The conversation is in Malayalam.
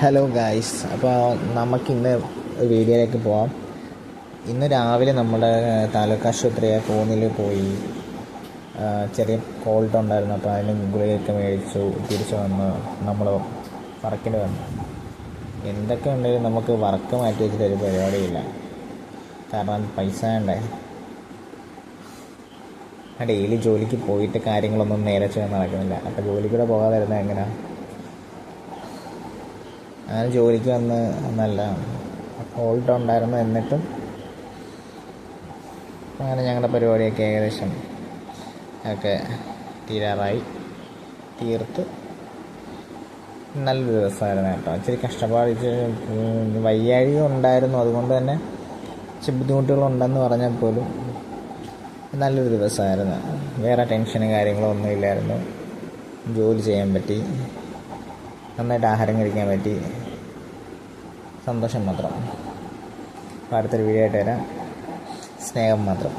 ഹലോ ഗായ്സ്, അപ്പോൾ നമുക്കിന്ന് വീഡിയോയിലേക്ക് പോവാം. ഇന്ന് രാവിലെ നമ്മുടെ താലൂക്ക് ആശുപത്രിയായ കോന്നിൽ പോയി. ചെറിയ കോൾഡ് ഉണ്ടായിരുന്നു, അപ്പോൾ അതിന് ഗുളികയൊക്കെ മേടിച്ചു. തിരിച്ചു വന്ന് നമ്മൾ വർക്കിന് വന്നു. എന്തൊക്കെ ഉണ്ടെങ്കിലും നമുക്ക് വർക്ക് മാറ്റി വെച്ചിട്ടൊരു പരിപാടിയില്ല. കാരണം പൈസ വേണ്ടേ. ഡെയിലി ജോലിക്ക് പോയിട്ട് കാര്യങ്ങളൊന്നും നേരെ ചെയ്യാൻ നടക്കുന്നില്ല. അപ്പോൾ ജോലിക്കൂടെ പോകാതെ വരുന്നത് എങ്ങനെയാണ്? അങ്ങനെ ജോലിക്ക് വന്ന് നല്ല കോൾഡ് ഉണ്ടായിരുന്നു. എന്നിട്ടും അങ്ങനെ ഞങ്ങളുടെ പരിപാടിയൊക്കെ ഏകദേശം ഒക്കെ തീർത്ത് നല്ലൊരു ദിവസമായിരുന്നു കേട്ടോ. ഇച്ചിരി കഷ്ടപ്പാട്, വയ്യാഴിക ഉണ്ടായിരുന്നു. അതുകൊണ്ട് തന്നെ ഇച്ചിരി ബുദ്ധിമുട്ടുകളുണ്ടെന്ന് പറഞ്ഞാൽ പോലും നല്ലൊരു ദിവസമായിരുന്നു. വേറെ ടെൻഷനും കാര്യങ്ങളും ഒന്നും ഇല്ലായിരുന്നു. ജോലി ചെയ്യാൻ പറ്റി, നന്നായിട്ട് ആഹാരം കഴിക്കാൻ പറ്റി. സന്തോഷം മാത്രം. അടുത്തൊരു വീഡിയോ ആയിട്ട് വരാം. സ്നേഹം മാത്രം.